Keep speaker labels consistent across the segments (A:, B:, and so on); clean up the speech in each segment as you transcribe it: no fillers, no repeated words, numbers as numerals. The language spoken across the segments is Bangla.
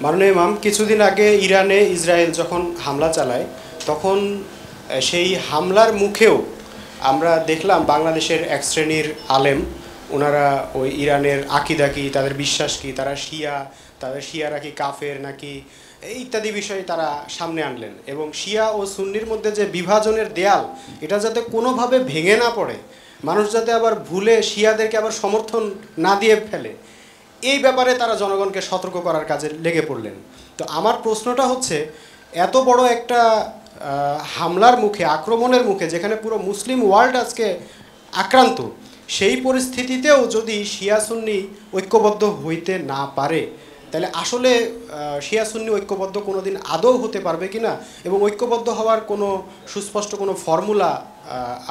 A: মাননীয় ইমাম, কিছুদিন আগে ইরানে ইসরায়েল যখন হামলা চালায় তখন সেই হামলার মুখেও আমরা দেখলাম বাংলাদেশের এক শ্রেণীর আলেম, ওনারা ওই ইরানের আকিদা কি, তাদের বিশ্বাস কি, তারা শিয়া, তাদের শিয়ারা কি কাফের নাকি, ইত্যাদি বিষয়ে তারা সামনে আনলেন। এবং শিয়া ও সুন্নির মধ্যে যে বিভাজনের দেয়াল, এটা যাতে কোনোভাবে ভেঙে না পড়ে, মানুষ যাতে আবার ভুলে শিয়াদেরকে আবার সমর্থন না দিয়ে ফেলে, এই ব্যাপারে তারা জনগণকে সতর্ক করার কাজে লেগে পড়লেন। তো আমার প্রশ্নটা হচ্ছে, এত বড় একটা হামলার মুখে, আক্রমণের মুখে, যেখানে পুরো মুসলিম ওয়ার্ল্ড আজকে আক্রান্ত, সেই পরিস্থিতিতেও যদি শিয়া সুন্নি ঐক্যবদ্ধ হইতে না পারে, তাহলে আসলে শিয়া সুন্নি ঐক্যবদ্ধ কোনো দিন আদৌ হতে পারবে কি না, এবং ঐক্যবদ্ধ হওয়ার কোনো সুস্পষ্ট কোনো ফর্মুলা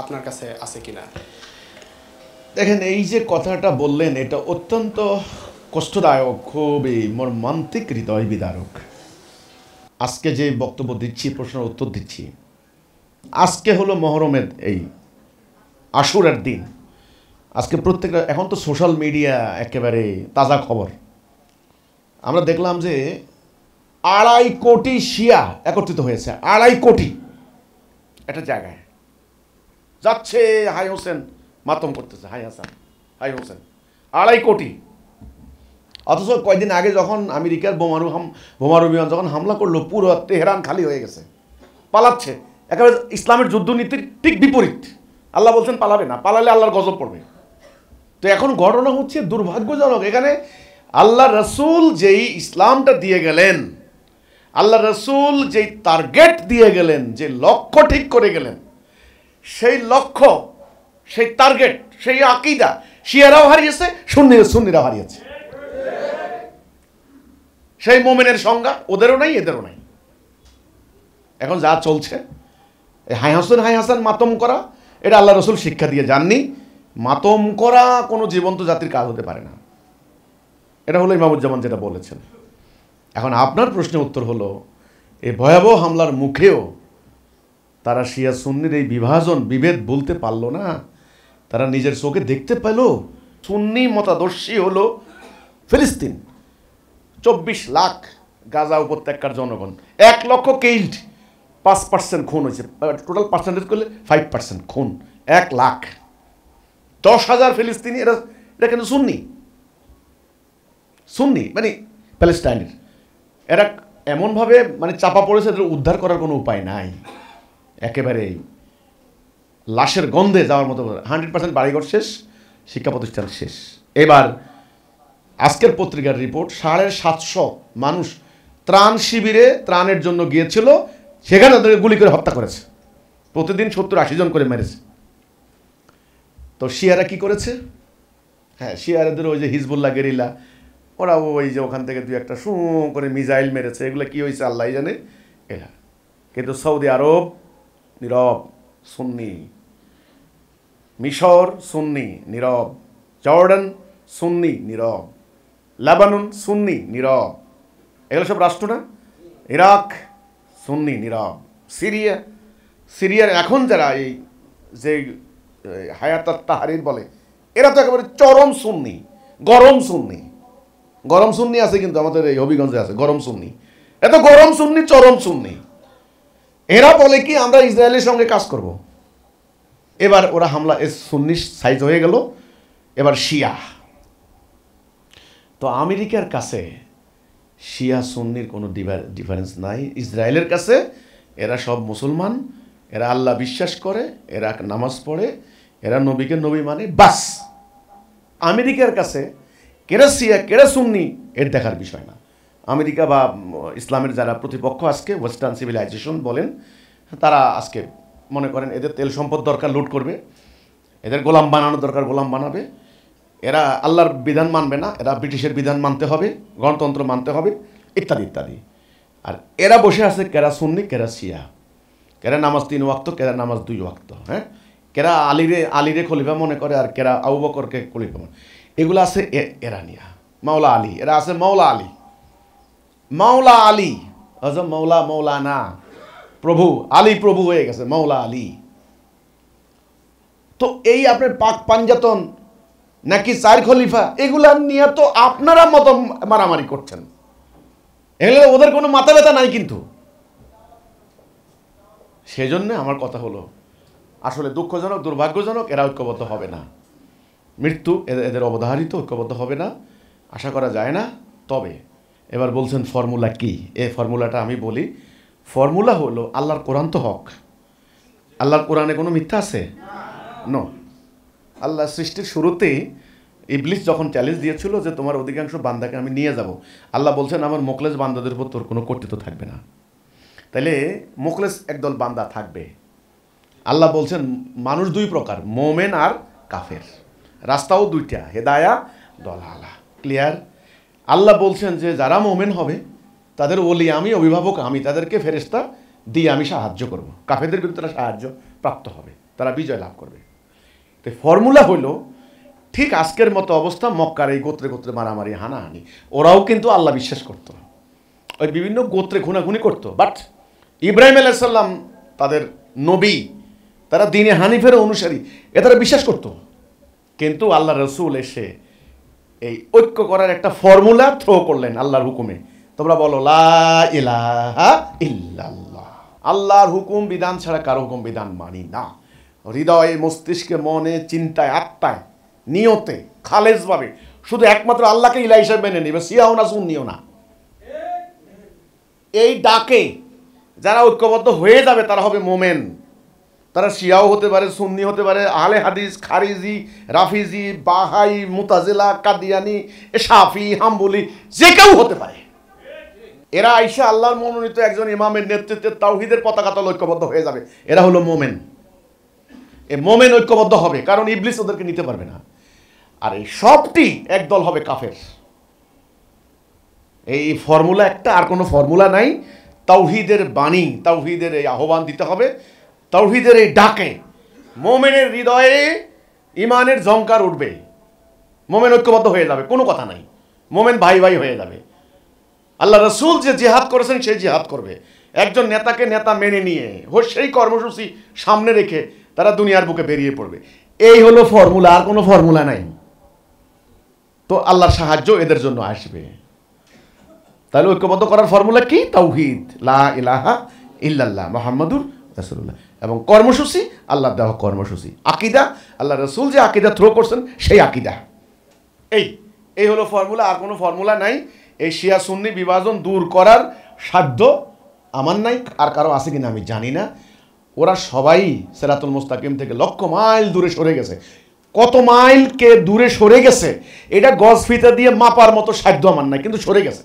A: আপনার কাছে আছে কি না?
B: দেখেন, এই যে কথাটা বললেন এটা অত্যন্ত কষ্টদায়ক, খুবই মর্মান্তিক, হৃদয় বিদারক। আজকে যে বক্তব্য দিচ্ছি, প্রশ্নের উত্তর দিচ্ছি, আজকে হলো মহরমের এই আশুরার দিন। আজকে প্রত্যেকটা, এখন তো সোশ্যাল মিডিয়া একেবারে তাজা খবর। আমরা দেখলাম যে 2.5 কোটি শিয়া একত্রিত হয়েছে, 2.5 কোটি একটা জায়গায় যাচ্ছে, হাই হোসেন মাতম করতেছে, হাই হাসান, হাই হোসেন, 2.5 কোটি। অথচ কয়েকদিন আগে যখন আমেরিকার বোমারু বিমান যখন হামলা করলো, পুরো তেহরান খালি হয়ে গেছে, পালাচ্ছে। একেবারে ইসলামের যুদ্ধনীতির ঠিক বিপরীত। আল্লাহ বলছেন পালাবে না, পালালে আল্লাহর গজব পড়বে। তো এখন ঘটনা হচ্ছে দুর্ভাগ্যজনক। এখানে আল্লাহ রসুল যেই ইসলামটা দিয়ে গেলেন, আল্লাহ রসুল যেই টার্গেট দিয়ে গেলেন, যে লক্ষ্য ঠিক করে গেলেন, সেই লক্ষ্য, সেই টার্গেট, সেই আকীদা শিয়ারাও হারিয়েছে, সুন্নিরাও হারিয়েছে। সেই মোমেনের সংজ্ঞা ওদেরও নাই, এদেরও নাই। এখন যা চলছে, হাই হাসান মাতম করা, এটা আল্লাহ রসুল শিক্ষা দিয়ে যাননি। মাতম করা কোনো জীবন্ত জাতির কাজ হতে পারে না। এটা হলো ইমামুজ্জামান যেটা বলেছেন। এখন আপনার প্রশ্নের উত্তর হলো, এই ভয়াবহ হামলার মুখেও তারা শিয়া সুন্নির এই বিভেদ বলতে পারলো না। তারা নিজের চোখে দেখতে পেল সুন্নি মতাদর্শী হলো ফিলিস্তিন, 24 লাখ গাজা উপত্যকার জনগণ, 1 লক্ষ কেইল্ড, 5% খুন হয়েছে, টোটাল পার্সেন্টেজ করলে 5% খুন, 1 লাখ, 10,000 ফিলিস্তিনি। এরা কিন্তু সুন্নি মানে প্যালেস্টাইনের। এরা এমনভাবে মানে চাপা পড়েছে, এদের উদ্ধার করার কোনো উপায় নাই। একেবারে লাশের গন্ধে যাওয়ার মতো। 100% বাড়িঘর শেষ, শিক্ষা প্রতিষ্ঠান শেষ। এবার আজকের পত্রিকার রিপোর্ট, 750 মানুষ ত্রাণ শিবিরে ত্রাণের জন্য গিয়েছিল, সেখানে তাদেরকে গুলি করে হত্যা করেছে। প্রতিদিন 70-80 জন করে মেরেছে। তো শিয়ারা কি করেছে? হ্যাঁ, শিয়ারাদের ওই যে হিজবুল্লাহ গেরিলা, ওরা ওই যে ওখান থেকে 2-1টা শু করে মিসাইল মেরেছে। এগুলো কি হয়েছে আল্লাহ জানে। এরা কিন্তু সৌদি আরব নীরব, সুন্নি, মিশর সুন্নি নীরব, জর্ডান সুন্নি নীরব, লেবানন সুন্নি নীরব, এগুলো সব রাষ্ট্র না। ইরাক সুন্নি নীরব, সিরিয়ার এখন যারা এই যে হায়াত তাহরির বলে, এরা তো একেবারে চরম সুন্নি, গরম সুন্নি আছে, কিন্তু আমাদের এই হবিগঞ্জে আছে গরম সুন্নি। এত গরম সুন্নি, চরম সুন্নি। এরা বলে কি আমরা ইসরায়েলের সঙ্গে কাজ করব। এবার ওরা হামলা সুন্নি সাইজ হয়ে গেল, এবার শিয়া। তো আমেরিকার কাছে শিয়া সুন্নির কোনো ডিফারেন্স নাই। ইসরায়েলের কাছে এরা সব মুসলমান, এরা আল্লাহ বিশ্বাস করে, এরা নামাজ পড়ে, এরা নবীকে নবী মানে, বাস। আমেরিকার কাছে কেরা শিয়া কেরা সুন্নি এর দেখার বিষয় না। আমেরিকা বা ইসলামের যারা প্রতিপক্ষ আজকে, ওয়েস্টার্ন সিভিলাইজেশন বলেন, তারা আজকে মনে করেন এদের তেল সম্পদ দরকার, লুট করবে, এদের গোলাম বানানো দরকার, গোলাম বানাবে। এরা আল্লাহর বিধান মানবে না, এরা ব্রিটিশের বিধান মানতে হবে, গণতন্ত্র মানতে হবে, ইত্যাদি ইত্যাদি। আর এরা বসে আছে কেরা সুন্নি কেরা শিয়া, কেরা নামাজ 3 ওয়াক্ত, কেরা নামাজ 2 ওয়াক্ত, হ্যাঁ, কেরা আলীরে খলিফা মনে করে, আর কেরা আবু বকরকে খলিফা মনে। এগুলো আছে এরা নিয়া। মাওলা আলী, এরা আছে মাওলা আলী, মৌলানা, প্রভু আলী, প্রভু হয়ে গেছে মাওলা আলী। তো এই আপনার পাক পাঞ্জাতন নাকি 4 খলিফা, এগুলা নিয়ে তো আপনারা মত মারামারি করছেন। এগুলো ওদের কোনো মাথা ব্যথা নাই কিন্তু। সেজন্য আমার কথা হলো, আসলে দুঃখজনক, দুর্ভাগ্যজনক, এরা ঐক্যবদ্ধ হবে না। মৃত্যু এদের অবধারিত, ঐক্যবদ্ধ হবে না, আশা করা যায় না। তবে এবার বলছেন ফর্মুলা কি? এই ফর্মুলাটা আমি বলি। ফর্মুলা হলো, আল্লাহর কোরআন তো হক। আল্লাহর কোরআনে কোনো মিথ্যা আছে? নো। আল্লাহ সৃষ্টির শুরুতেই ইবলিস যখন চ্যালেঞ্জ দিয়েছিল যে তোমার অধিকাংশ বান্দাকে আমি নিয়ে যাব, আল্লাহ বলছেন আমার মোখলেস বান্দাদের উপর তোর কোনো কর্তৃত্ব থাকবে না। তাইলে মোখলেস একদল বান্দা থাকবে। আল্লাহ বলছেন মানুষ দুই প্রকার, মোমেন আর কাফের। রাস্তাও দুইটা, হেদায়া দলালা। ক্লিয়ার? আল্লাহ বলছেন যে যারা মোমেন হবে তাদের ওলি আমি, অভিভাবক আমি, তাদেরকে ফেরেশতা দিয়ে আমি সাহায্য করব। কাফেরদের কিন্তু তারা সাহায্য প্রাপ্ত হবে, তারা বিজয় লাভ করবে। তো ফর্মুলা হলো ঠিক আজকের মতো অবস্থা, মক্কার এই গোত্রে গোত্রে মারামারি, হানাহানি, ওরাও কিন্তু আল্লাহ বিশ্বাস করতো, ওই বিভিন্ন গোত্রে খুনাখুনি করতো। বাট ইব্রাহিম আলাইহিস সালাম তাদের নবী, তারা দ্বীনে হানিফের অনুসারী, এ তারা বিশ্বাস করতো। কিন্তু আল্লাহ রসুল এসে এই ঐক্য করার একটা ফর্মুলা থ্রো করলেন আল্লাহর হুকুমে। তোমরা বলো লা ইলাহা ইল্লাল্লাহ। আল্লাহর হুকুম বিধান ছাড়া কারো হুকুম বিধান মানি না। হৃদয়ে, মস্তিষ্কে, মনে, চিন্তায়, আত্মায়, নিয়তে খালেজভাবে শুধু একমাত্র আল্লাহকে ইলাহ হিসেবে মেনে নিবে, শিয়াও না সুন্নিও না। এই ডাকে যারা ঐক্যবদ্ধ হয়ে যাবে তারা হবে মোমেন। তারা শিয়াও হতে পারে, সুন্নি হতে পারে, আহলে হাদিস, খারিজি, রাফিজি, বাহাই, মুতাজিলা, কাদিয়ানি, শাফি, হাম্বলি, যে কেউ হতে পারে। এরা আইসা আল্লাহর মনোনীত একজন ইমামের নেতৃত্বে তাওহীদের পতাকা তলে ঐক্যবদ্ধ হয়ে যাবে। এরা হলো মোমেন। এই মোমেন ঐক্যবদ্ধ হবে, কারণ ইবলিস ওদেরকে নিতে পারবে না। আর এই সবটি একদল হবে কাফের। এই ফর্মুলা একটা, আর কোনো ফর্মুলা নাই। তাওহীদের বাণী, তাওহীদের এই আহ্বান দিতে হবে, তাওহীদের এই ডাকে মোমেনের হৃদয়ে ইমানের ঝংকার উঠবে। মোমেন ঐক্যবদ্ধ হয়ে যাবে, কোনো কথা নাই। মোমেন ভাই ভাই হয়ে যাবে। আল্লাহ রসুল যে জিহাদ করেছেন সেই জিহাদ করবে। একজন নেতাকে নেতা মেনে নিয়ে সেই কর্মসূচি সামনে রেখে তারা দুনিয়ার বুকে বেরিয়ে পড়বে। এই হলো ফর্মুলা, আর কোনো ফর্মুলা নাই। তো আল্লাহর সাহায্য এদের জন্য আসবে। তাহলে ঐক্যবদ্ধ করার ফর্মুলা কি? তাওহীদ, লা ইলাহা ইল্লাল্লাহ মুহাম্মাদুর রাসূলুল্লাহ। এবং কর্মসূচি আল্লাহ দেওয়া কর্মসূচি, আকীদা আল্লাহ রসুল যে আকীদা থ্রো করছেন সেই আকীদা। এই হলো ফর্মুলা, আর কোনো ফর্মুলা নাই। এই শিয়া সুন্নি বিভাজন দূর করার সাধ্য আমার নাই, আর কারো আছে কিনা আমি জানি না। ওরা সবাই সিরাতুল মুস্তাকিম থেকে লক্ষ মাইল দূরে সরে গেছে। কত মাইল কে দূরে সরে গেছে এটা গজ ফিতা দিয়ে মাপার মতো সাধ্য আমার নাই, কিন্তু সরে গেছে।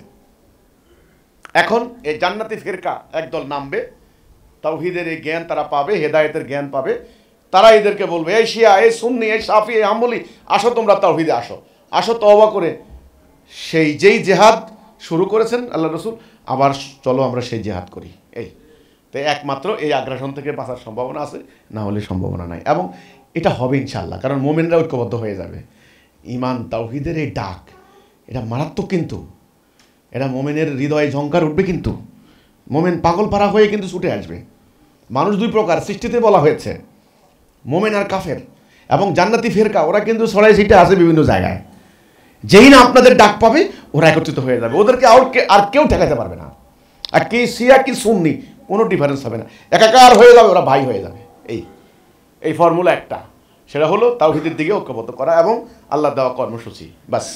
B: এখন এই জান্নাতি ফিরকা একদল নামবে, তাওহীদের এই জ্ঞান তারা পাবে, হেদায়েতের জ্ঞান পাবে। তারা এদেরকে বলবে, এই শিয়া, এই সুন্নি, এই শাফি, এই হাম্বলি, আসো তোমরা তাওহীদে আসো, আসো তওবা করে যেই জেহাদ শুরু করেছেন আল্লাহ রসুল, আবার চলো আমরা সেই জেহাদ করি। তো একমাত্র এই আগ্রাসন থেকে বাঁচার সম্ভাবনা আছে, না হলে সম্ভাবনা নাই। এবং এটা হবে ইনশাআল্লাহ, কারণ মোমেনরা ঐক্যবদ্ধ হয়ে যাবে। ইমান তাওহীদের এই ডাক, এটা মারাত্মক। কিন্তু এটা মোমেনের হৃদয়ে ঝংকার উঠবে। কিন্তু মোমেন পাগল পাড়া হয়ে কিন্তু ছুটে আসবে। মানুষ দুই প্রকার সৃষ্টিতে বলা হয়েছে, মোমেন আর কাফের। এবং জান্নাতি ফেরকা ওরা কিন্তু ছড়াই ছিটে আছে বিভিন্ন জায়গায়। যেই না আপনাদের ডাক পাবে ওরা একত্রিত হয়ে যাবে, ওদেরকে আর কেউ ঠেকাতে পারবে না। আর কি শিয়া কি সুন্নি কোনো ডিফারেন্স হবে না, একাকার হয়ে যাবে, ওরা ভাই হয়ে যাবে। এই ফর্মুলা একটা, সেটা হলো তাওহীদের দিকে ঐক্যবদ্ধ করা এবং আল্লাহ দেওয়া কর্মসূচি, বাস।